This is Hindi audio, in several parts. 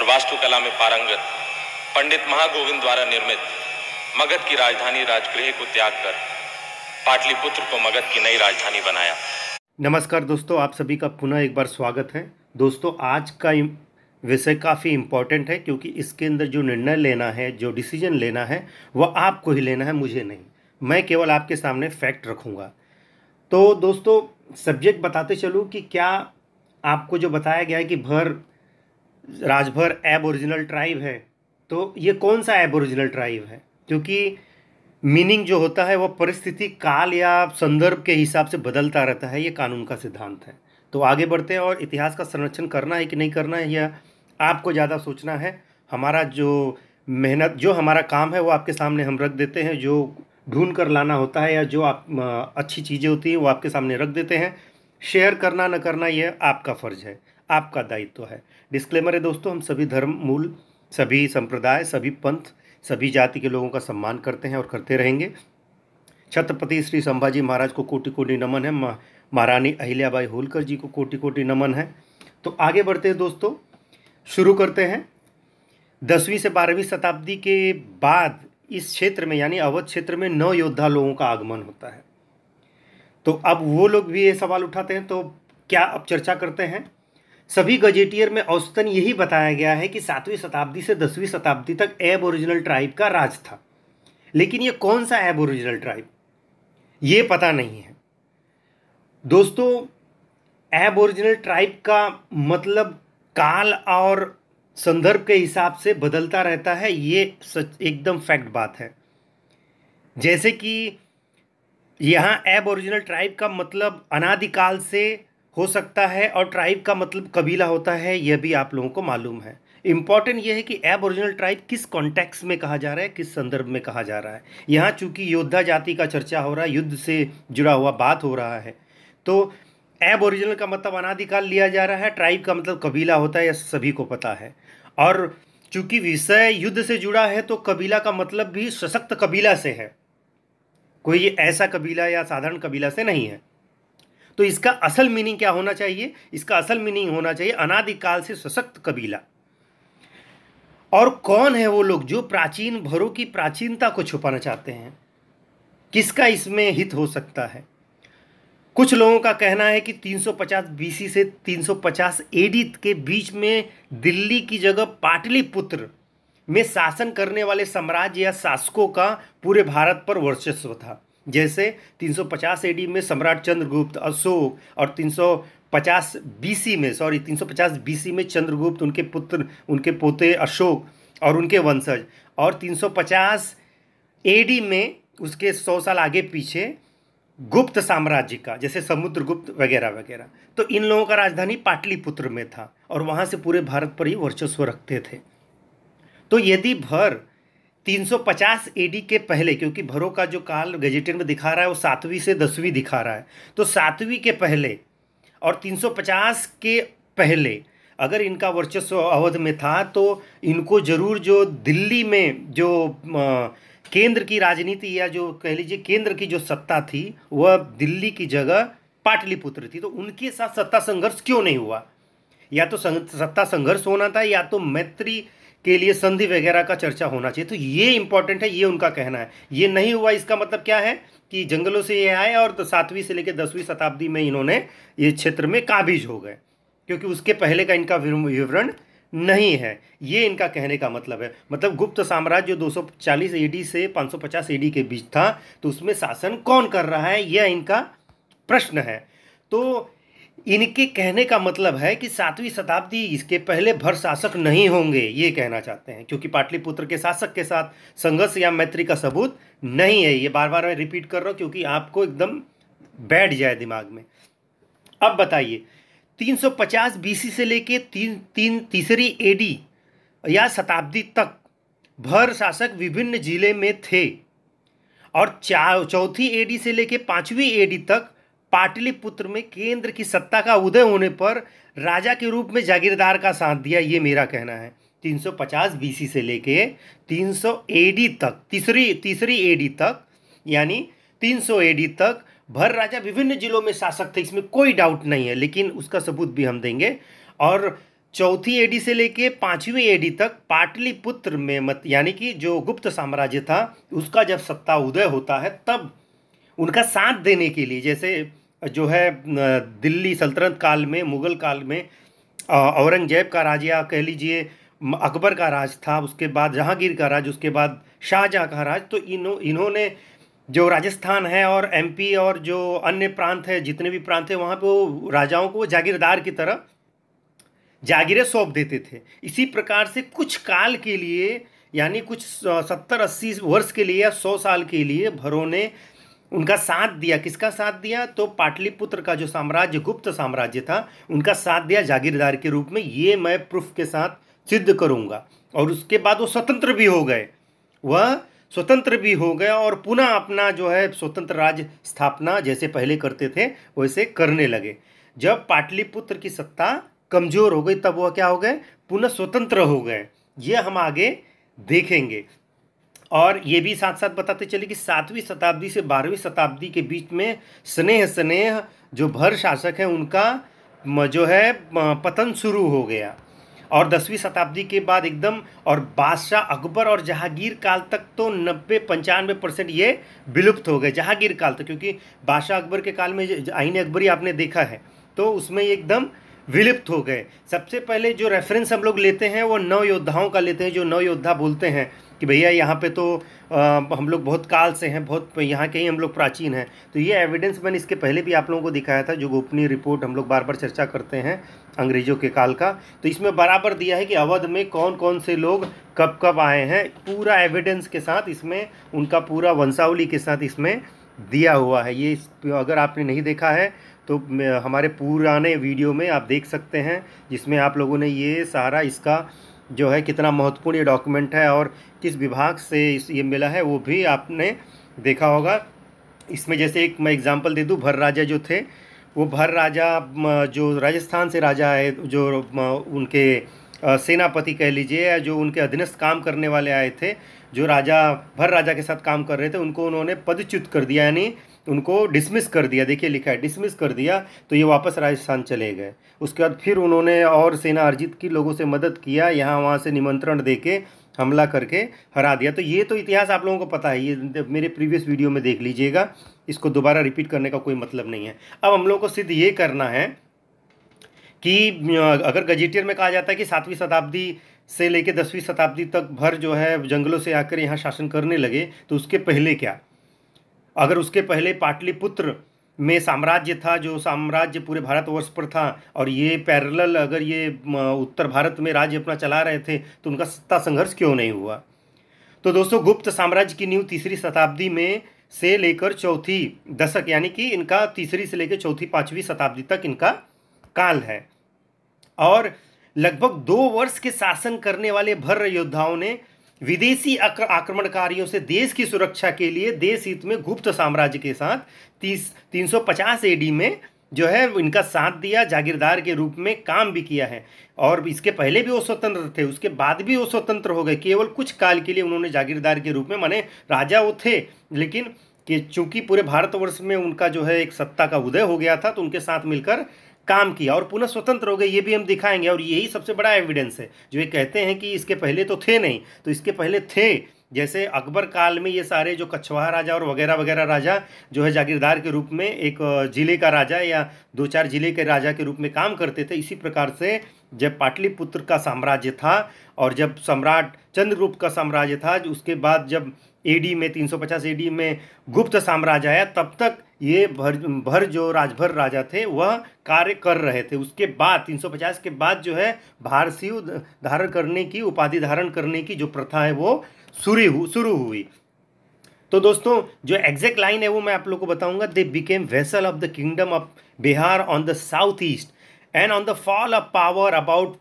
और वास्तुकला में पारंगत पंडित महागोविंद द्वारा निर्मित मगध की राजधानी राजगृह को त्याग कर पाटलिपुत्र को मगध की नई राजधानी बनाया। नमस्कार दोस्तों, आप सभी का पुनः एक बार स्वागत है। दोस्तों, आज का विषय काफ़ी इम्पॉर्टेंट है क्योंकि इसके अंदर जो निर्णय लेना है, जो डिसीजन लेना है, वह आपको ही लेना है, मुझे नहीं। मैं केवल आपके सामने फैक्ट रखूँगा। तो दोस्तों, सब्जेक्ट बताते चलूँ कि क्या आपको जो बताया गया है कि राजभर एबोरिजिनल ट्राइब है, तो ये कौन सा एबोरिजिनल ट्राइब है? क्योंकि मीनिंग जो होता है वह परिस्थिति, काल या संदर्भ के हिसाब से बदलता रहता है। ये कानून का सिद्धांत है। तो आगे बढ़ते हैं और इतिहास का संरक्षण करना है कि नहीं करना है, यह आपको ज़्यादा सोचना है। हमारा जो मेहनत, जो हमारा काम है, वो आपके सामने हम रख देते हैं। जो ढूंढ कर लाना होता है या जो अच्छी चीज़ें होती हैं वो आपके सामने रख देते हैं। शेयर करना न करना यह आपका फ़र्ज़ है, आपका दायित्व है। डिस्क्लेमर है दोस्तों, हम सभी धर्म, मूल, सभी संप्रदाय, सभी पंथ, सभी जाति के लोगों का सम्मान करते हैं और करते रहेंगे। छत्रपति श्री संभाजी महाराज को कोटि कोटि नमन है। महारानी अहिल्याबाई होलकर जी को कोटि कोटि नमन है। तो आगे बढ़ते हैं दोस्तों, शुरू करते हैं। 10वीं से 12वीं शताब्दी के बाद इस क्षेत्र में, यानी अवध क्षेत्र में, 9 योद्धा लोगों का आगमन होता है। तो अब वो लोग भी ये सवाल उठाते हैं, तो क्या अब चर्चा करते हैं। सभी गजेटियर में औसतन यही बताया गया है कि 7वीं शताब्दी से 10वीं शताब्दी तक एबोरिजिनल ट्राइब का राज था। लेकिन ये कौन सा एबोरिजिनल ट्राइब, ये पता नहीं है दोस्तों। एबोरिजिनल ट्राइब का मतलब काल और संदर्भ के हिसाब से बदलता रहता है, ये सच एकदम फैक्ट बात है। जैसे कि यहाँ एबोरिजिनल ट्राइब का मतलब अनादिकाल से हो सकता है और ट्राइब का मतलब कबीला होता है, यह भी आप लोगों को मालूम है। इम्पॉर्टेंट यह है कि एबोरिजिनल ट्राइब किस कॉन्टेक्स्ट में कहा जा रहा है, किस संदर्भ में कहा जा रहा है। यहाँ चूंकि योद्धा जाति का चर्चा हो रहा है, युद्ध से जुड़ा हुआ बात हो रहा है, तो एबोरिजिनल का मतलब अनादिकाल लिया जा रहा है, ट्राइब का मतलब कबीला होता है, यह सभी को पता है। और चूंकि विषय युद्ध से जुड़ा है तो कबीला का मतलब भी सशक्त कबीला से है, कोई ऐसा कबीला या साधारण कबीला से नहीं है। तो इसका असल मीनिंग क्या होना चाहिए? इसका असल मीनिंग होना चाहिए अनादिकाल से सशक्त कबीला। और कौन है वो लोग जो प्राचीन भरों की प्राचीनता को छुपाना चाहते हैं? किसका इसमें हित हो सकता है? कुछ लोगों का कहना है कि 350 बीसी से 350 एडी के बीच में दिल्ली की जगह पाटलिपुत्र में शासन करने वाले साम्राज्य या शासकों का पूरे भारत पर वर्चस्व था। जैसे 350 एडी में सम्राट चंद्रगुप्त, अशोक, और 350 बीसी में चंद्रगुप्त, उनके पुत्र, उनके पोते अशोक और उनके वंशज, और 350 एडी में उसके 100 साल आगे पीछे गुप्त साम्राज्य का, जैसे समुद्रगुप्त वगैरह वगैरह। तो इन लोगों का राजधानी पाटलिपुत्र में था और वहाँ से पूरे भारत पर ही वर्चस्व रखते थे। तो यदि भर 350 एडी के पहले, क्योंकि भरों का जो काल गजेटियर में दिखा रहा है वो 7वीं से 10वीं दिखा रहा है, तो 7वीं के पहले और 350 के पहले अगर इनका वर्चस्व अवध में था, तो इनको जरूर जो दिल्ली में जो केंद्र की राजनीति, या जो कह लीजिए केंद्र की जो सत्ता थी, वह दिल्ली की जगह पाटलिपुत्र थी। तो उनके साथ सत्ता संघर्ष क्यों नहीं हुआ? या तो सत्ता संघर्ष होना था, या तो मैत्री के लिए संधि वगैरह का चर्चा होना चाहिए। तो ये इंपॉर्टेंट है, ये उनका कहना है। ये नहीं हुआ, इसका मतलब क्या है कि जंगलों से ये आए और 7वीं से लेकर 10वीं शताब्दी में इन्होंने ये क्षेत्र में काबिज हो गए, क्योंकि उसके पहले का इनका विवरण नहीं है। ये इनका कहने का मतलब है। मतलब गुप्त साम्राज्य 240 एडी से 550 एडी के बीच था, तो उसमें शासन कौन कर रहा है, यह इनका प्रश्न है। तो इनके कहने का मतलब है कि 7वीं शताब्दी, इसके पहले भर शासक नहीं होंगे, ये कहना चाहते हैं, क्योंकि पाटलिपुत्र के शासक के साथ संघर्ष या मैत्री का सबूत नहीं है। ये बार बार मैं रिपीट कर रहा हूँ क्योंकि आपको एकदम बैठ जाए दिमाग में। अब बताइए, 350 बीसी से लेके तीसरी एडी या शताब्दी तक भर शासक विभिन्न जिले में थे, और चौथी एडी से लेके 5वीं एडी तक पाटलिपुत्र में केंद्र की सत्ता का उदय होने पर राजा के रूप में जागीरदार का साथ दिया, ये मेरा कहना है। 350 बीसी से लेके 300 एडी तक, तीसरी एडी तक, यानी 300 एडी तक भर राजा विभिन्न जिलों में शासक थे, इसमें कोई डाउट नहीं है, लेकिन उसका सबूत भी हम देंगे। और चौथी एडी से लेके 5वीं एडी तक पाटलिपुत्र में यानी कि जो गुप्त साम्राज्य था उसका जब सत्ता उदय होता है, तब उनका साथ देने के लिए, जैसे जो है दिल्ली सल्तनत काल में, मुगल काल में औरंगजेब का राज या कह लीजिए अकबर का राज था, उसके बाद जहांगीर का राज, उसके बाद शाहजहाँ का राज, तो इन्होंने जो राजस्थान है और एमपी और जो अन्य प्रांत है, जितने भी प्रांत है, वहाँ पे वो राजाओं को जागीरदार की तरह जागीरें सौंप देते थे। इसी प्रकार से कुछ काल के लिए, यानी कुछ 70-80 वर्ष के लिए या 100 साल के लिए भरों ने उनका साथ दिया। किसका साथ दिया? तो पाटलिपुत्र का जो साम्राज्य, गुप्त साम्राज्य था, उनका साथ दिया जागीरदार के रूप में। ये मैं प्रूफ के साथ सिद्ध करूंगा। और उसके बाद वो स्वतंत्र भी हो गए, और पुनः अपना जो है स्वतंत्र राज्य स्थापना जैसे पहले करते थे वैसे करने लगे। जब पाटलिपुत्र की सत्ता कमजोर हो गई, तब वह क्या हो गए? पुनः स्वतंत्र हो गए। ये हम आगे देखेंगे। और ये भी साथ साथ बताते चले कि 7वीं शताब्दी से 12वीं शताब्दी के बीच में स्नेह जो भर शासक हैं उनका जो है पतन शुरू हो गया। और 10वीं शताब्दी के बाद एकदम, और बादशाह अकबर और जहांगीर काल तक तो 90-95% ये विलुप्त हो गए। जहांगीर काल तक, क्योंकि बादशाह अकबर के काल में आईन अकबरी आपने देखा है, तो उसमें एकदम विलुप्त हो गए। सबसे पहले जो रेफरेंस हम लोग लेते हैं वो नव योद्धाओं का लेते हैं, जो नव योद्धा बोलते हैं कि भैया यहाँ पे तो हम लोग बहुत काल से हैं, बहुत यहाँ के ही हम लोग प्राचीन हैं। तो ये एविडेंस मैंने इसके पहले भी आप लोगों को दिखाया था, जो गोपनीय रिपोर्ट हम लोग बार बार चर्चा करते हैं अंग्रेज़ों के काल का। तो इसमें बराबर दिया है कि अवध में कौन कौन से लोग कब कब आए हैं, पूरा एविडेंस के साथ इसमें, उनका पूरा वंशावली के साथ इसमें दिया हुआ है। ये अगर आपने नहीं देखा है तो हमारे पुराने वीडियो में आप देख सकते हैं, जिसमें आप लोगों ने ये सारा इसका जो है कितना महत्वपूर्ण ये डॉक्यूमेंट है और किस विभाग से ये मिला है वो भी आपने देखा होगा। इसमें जैसे एक मैं एग्जांपल दे दूं, भर राजा जो थे, वो भर राजा जो राजस्थान से राजा आए, जो उनके सेनापति कह लीजिए, या जो उनके अधीनस्थ काम करने वाले आए थे, जो राजा भर राजा के साथ काम कर रहे थे, उनको उन्होंने पदच्युत कर दिया, यानी उनको डिसमिस कर दिया। देखिए लिखा है डिसमिस कर दिया, तो ये वापस राजस्थान चले गए। उसके बाद फिर उन्होंने और सेना अर्जित की, लोगों से मदद किया, यहाँ वहाँ से निमंत्रण देके हमला करके हरा दिया। तो ये तो इतिहास आप लोगों को पता है, ये मेरे प्रीवियस वीडियो में देख लीजिएगा, इसको दोबारा रिपीट करने का कोई मतलब नहीं है। अब हम लोगों को सिद्ध ये करना है कि अगर गजेटियर में कहा जाता है कि 7वीं शताब्दी से लेकर 10वीं शताब्दी तक भर जो है जंगलों से आकर यहाँ शासन करने लगे, तो उसके पहले क्या? अगर उसके पहले पाटलिपुत्र में साम्राज्य था, जो साम्राज्य पूरे भारतवर्ष पर था, और ये पैरेलल अगर ये उत्तर भारत में राज्य अपना चला रहे थे, तो उनका सत्ता संघर्ष क्यों नहीं हुआ? तो दोस्तों, गुप्त साम्राज्य की नींव 3री शताब्दी में से लेकर 4वीं दशक, यानी कि इनका 3री से लेकर 4वीं 5वीं शताब्दी तक इनका काल है। और लगभग 2 वर्ष के शासन करने वाले भर योद्धाओं ने विदेशी आक्रमणकारियों से देश की सुरक्षा के लिए देश हित में गुप्त साम्राज्य के साथ 350 एडी में जो है इनका साथ दिया, जागीरदार के रूप में काम भी किया है। और इसके पहले भी वो स्वतंत्र थे, उसके बाद भी वो स्वतंत्र हो गए। केवल कुछ काल के लिए उन्होंने जागीरदार के रूप में, माने राजा वो थे, लेकिन कि चूंकि पूरे भारतवर्ष में उनका जो है एक सत्ता का उदय हो गया था, तो उनके साथ मिलकर काम किया और पुनः स्वतंत्र हो गए। ये भी हम दिखाएंगे। और यही सबसे बड़ा एविडेंस है। जो ये कहते हैं कि इसके पहले तो थे नहीं, तो इसके पहले थे। जैसे अकबर काल में ये सारे जो कछवाहा राजा और वगैरह वगैरह राजा जो है जागीरदार के रूप में एक जिले का राजा या 2-4 जिले के राजा के रूप में काम करते थे, इसी प्रकार से जब पाटलिपुत्र का साम्राज्य था और जब सम्राट चंद्रगुप्त का साम्राज्य था, उसके बाद जब एडी में 350 एडी में गुप्त साम्राज्य आया, तब तक ये भर जो राजभर राजा थे वह कार्य कर रहे थे। उसके बाद 350 के बाद जो है भारसीय धारण करने की, उपाधि धारण करने की जो प्रथा है वो शुरू हुई। तो दोस्तों, जो एग्जैक्ट लाइन है वो मैं आप लोगों को बताऊंगा। They became vassal of the kingdom of Bihar on the south east and on the fall of power about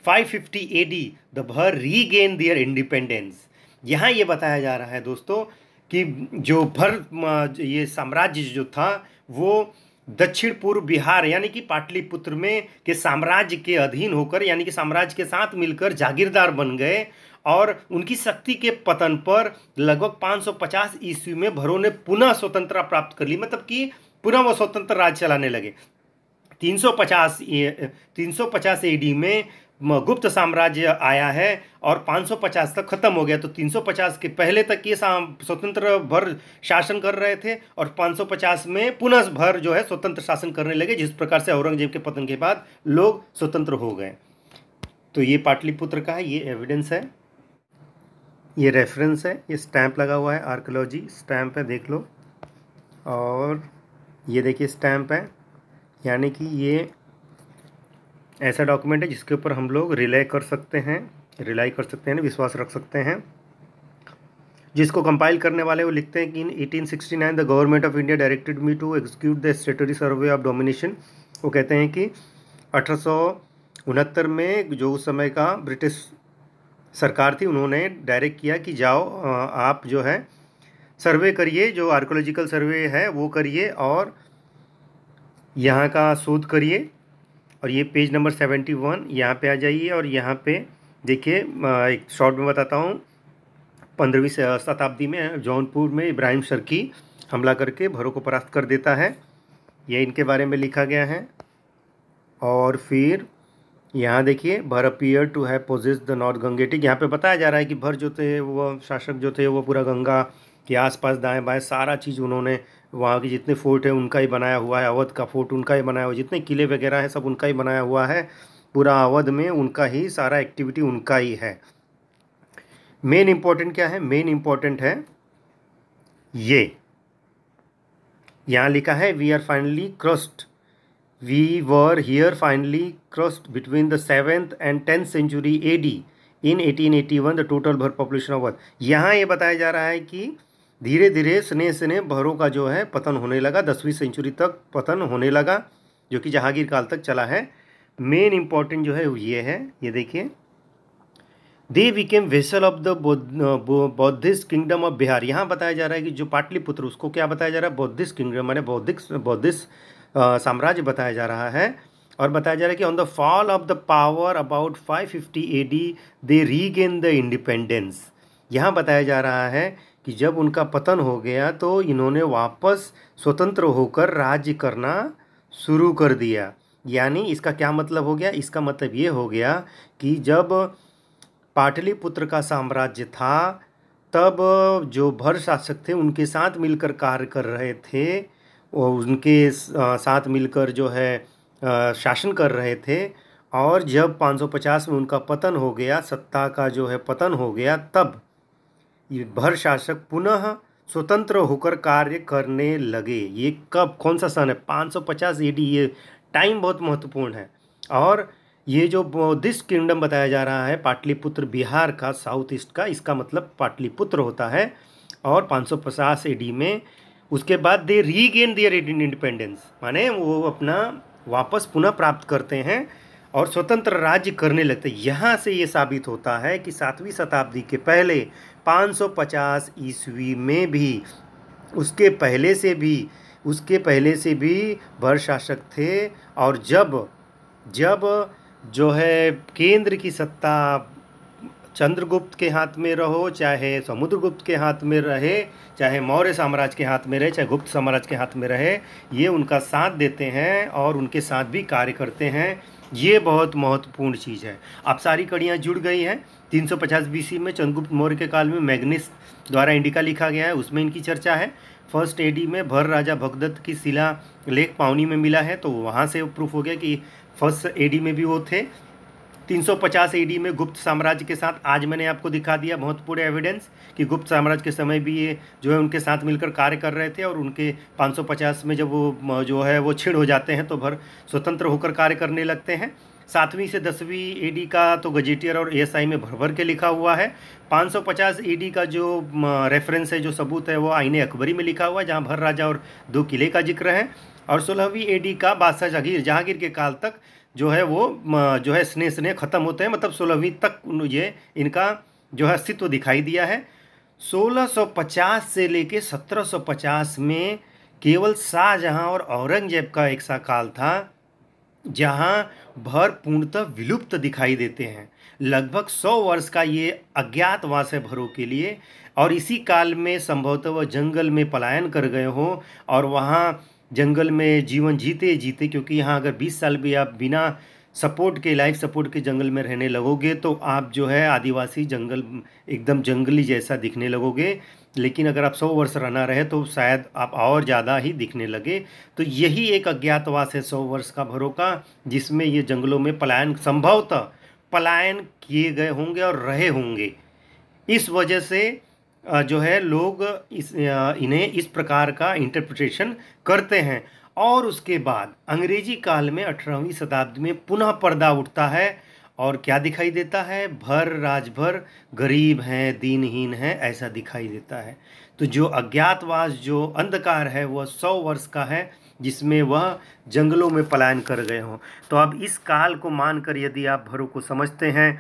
550 AD the Bhar regain their independence. यहाँ ये बताया जा रहा है दोस्तों कि जो भर ये साम्राज्य जो था वो दक्षिण पूर्व बिहार यानी कि पाटलिपुत्र में के साम्राज्य के अधीन होकर, यानी कि साम्राज्य के साथ मिलकर जागीरदार बन गए। और उनकी शक्ति के पतन पर लगभग 550 ईस्वी में भरों ने पुनः स्वतंत्रता प्राप्त कर ली, मतलब कि पुनः वो स्वतंत्र राज चलाने लगे। 350 एडी में गुप्त साम्राज्य आया है और 550 तक खत्म हो गया। तो 350 के पहले तक ये स्वतंत्र भर शासन कर रहे थे और 550 में पुनः भर जो है स्वतंत्र शासन करने लगे, जिस प्रकार से औरंगजेब के पतन के बाद लोग स्वतंत्र हो गए। तो ये पाटलिपुत्र का है, ये एविडेंस है, ये रेफरेंस है, ये स्टैंप लगा हुआ है, आर्कियोलॉजी स्टैंप है, देख लो। और ये देखिए स्टैंप है, यानी कि ये ऐसा डॉक्यूमेंट है जिसके ऊपर हम लोग रिलाई कर सकते हैं, विश्वास रख सकते हैं। जिसको कंपाइल करने वाले वो लिखते हैं कि in 1869 the government of India directed me to execute the statutory survey of domination. वो कहते हैं कि 1869 में जो उस समय का ब्रिटिश सरकार थी, उन्होंने डायरेक्ट किया कि जाओ आप जो है सर्वे करिए, जो आर्कियोलॉजिकल सर्वे है वो करिए और यहाँ का शोध करिए। और ये पेज नंबर 71 यहाँ पे आ जाइए और यहाँ पे देखिए, एक शॉर्ट में बताता हूँ। 15वीं शताब्दी में जौनपुर में इब्राहिम शर्की हमला करके भरों को परास्त कर देता है, ये इनके बारे में लिखा गया है। और फिर यहाँ देखिए, Bhar appear to have possessed the north Gangetic. यहाँ पे बताया जा रहा है कि भर जो थे वो शासक जो थे वो पूरा गंगा के आसपास दाएं बाएं सारा चीज़ उन्होंने, वहाँ के जितने फोर्ट है उनका ही बनाया हुआ है, अवध का फोर्ट उनका ही बनाया हुआ है, जितने किले वगैरह हैं सब उनका ही बनाया हुआ है, पूरा अवध में उनका ही सारा एक्टिविटी उनका ही है। मेन इम्पोर्टेंट क्या है? मेन इम्पोर्टेंट है ये, यहाँ लिखा है we are finally crushed, we were here finally crushed between the 7th and 10th century AD in 1881 the total Bhar population of Awadh. यहाँ ये बताया जा रहा है कि धीरे धीरे स्नेह स्नेह भरों का जो है पतन होने लगा, 10वीं सेंचुरी तक पतन होने लगा, जो कि जहांगीर काल तक चला है। मेन इम्पॉर्टेंट जो है ये है, ये देखिए, दे became vassal of the Buddhist kingdom of Bihar. यहाँ बताया जा रहा है कि जो पाटलिपुत्र, उसको क्या बताया जा रहा है? बौद्धिस्ट किंगडम, माने बौद्धिस्ट साम्राज्य बताया जा रहा है। और बताया जा रहा है कि on the fall of the power about 550 AD they regain the independence. यहाँ बताया जा रहा है कि जब उनका पतन हो गया तो इन्होंने वापस स्वतंत्र होकर राज्य करना शुरू कर दिया। यानी इसका क्या मतलब हो गया? इसका मतलब ये हो गया कि जब पाटलिपुत्र का साम्राज्य था तब जो भर शासक थे उनके साथ मिलकर कार्य कर रहे थे और उनके साथ मिलकर जो है शासन कर रहे थे। और जब 550 में उनका पतन हो गया, सत्ता का जो है पतन हो गया, तब ये भर शासक पुनः स्वतंत्र होकर कार्य करने लगे। ये कब, कौन सा सन है? 550 AD। ये टाइम बहुत महत्वपूर्ण है। और ये जो बौद्धिस्ट किंगडम बताया जा रहा है पाटलिपुत्र बिहार का, साउथ ईस्ट का, इसका मतलब पाटलिपुत्र होता है। और 550 AD में उसके बाद दे रीगेन देयर इंडिपेंडेंस, माने वो अपना वापस पुनः प्राप्त करते हैं और स्वतंत्र राज्य करने लगते हैं। यहाँ से ये साबित होता है कि 7वीं शताब्दी के पहले 550 ईस्वी में भी, उसके पहले से भी भर शासक थे। और जब जो है केंद्र की सत्ता चंद्रगुप्त के हाथ में रहो, चाहे समुद्रगुप्त के हाथ में रहे, चाहे मौर्य साम्राज्य के हाथ में रहे, चाहे गुप्त साम्राज्य के हाथ में रहे, ये उनका साथ देते हैं और उनके साथ भी कार्य करते हैं। ये बहुत महत्वपूर्ण चीज़ है। अब सारी कड़ियाँ जुड़ गई हैं। 350 BC में चंद्रगुप्त मौर्य के काल में मैग्निस द्वारा इंडिका लिखा गया है, उसमें इनकी चर्चा है। 1st AD में भर राजा भगदत्त की शिला लेख पावनी में मिला है, तो वहाँ से प्रूफ हो गया कि 1st AD में भी वो थे। 350 AD में गुप्त साम्राज्य के साथ, आज मैंने आपको दिखा दिया महत्वपूर्ण एविडेंस कि गुप्त साम्राज्य के समय भी ये जो है उनके साथ मिलकर कार्य कर रहे थे। और उनके 550 में जब वो जो है वो छिड़ हो जाते हैं तो भर स्वतंत्र होकर कार्य करने लगते हैं। 7वीं से 10वीं AD का तो गजेटियर और ASI में भर भर के लिखा हुआ है। 550 AD का जो रेफरेंस है, जो सबूत है, वो आईने अकबरी में लिखा हुआ है, जहाँ भर राजा और 2 किले का जिक्र है। और 16वीं AD का बादशाह जहांगीर के काल तक जो है वो जो है स्नेह ख़त्म होते हैं, मतलब 16वीं तक ये इनका जो है अस्तित्व दिखाई दिया है। 1650 से लेके 1750 में केवल शाहजहां और औरंगजेब का एक सा काल था जहां भर पूर्णतः विलुप्त दिखाई देते हैं। लगभग 100 वर्ष का ये अज्ञातवास है भरों के लिए। और इसी काल में संभवतः वह जंगल में पलायन कर गए हों और वहाँ जंगल में जीवन जीते जीते, क्योंकि यहाँ अगर 20 साल भी आप बिना सपोर्ट के, लाइफ सपोर्ट के जंगल में रहने लगोगे तो आप जो है आदिवासी जंगल एकदम जंगली जैसा दिखने लगोगे। लेकिन अगर आप 100 वर्ष रहना रहे तो शायद आप और ज़्यादा ही दिखने लगे। तो यही एक अज्ञातवास है 100 वर्ष का भरों का, जिसमें ये जंगलों में पलायन, संभवतः पलायन किए गए होंगे और रहे होंगे। इस वजह से जो है लोग इन्हें इस प्रकार का इंटरप्रिटेशन करते हैं। और उसके बाद अंग्रेजी काल में 18वीं शताब्दी में पुनः पर्दा उठता है और क्या दिखाई देता है? भर राजभर गरीब हैं, दीनहीन हैं, ऐसा दिखाई देता है। तो जो अज्ञातवास, जो अंधकार है, वह 100 वर्ष का है, जिसमें वह जंगलों में पलायन कर गए हों। तो अब इस काल को मानकर यदि आप भरों को समझते हैं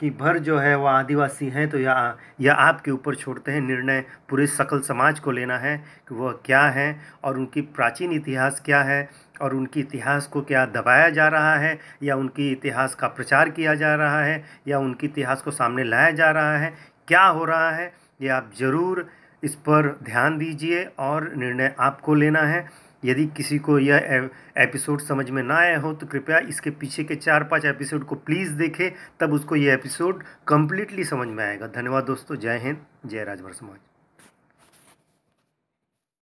कि भर जो है वह आदिवासी हैं, तो यह आपके ऊपर छोड़ते हैं। निर्णय पूरे सकल समाज को लेना है कि वह क्या है और उनकी प्राचीन इतिहास क्या है, और उनकी इतिहास को क्या दबाया जा रहा है, या उनकी इतिहास का प्रचार किया जा रहा है, या उनकी इतिहास को सामने लाया जा रहा है। क्या हो रहा है ये आप ज़रूर इस पर ध्यान दीजिए और निर्णय आपको लेना है। यदि किसी को यह एपिसोड समझ में ना आया हो तो कृपया इसके पीछे के 4-5 एपिसोड को प्लीज़ देखें, तब उसको ये एपिसोड कम्प्लीटली समझ में आएगा। धन्यवाद दोस्तों। जय हिंद, जय राजभर समाज।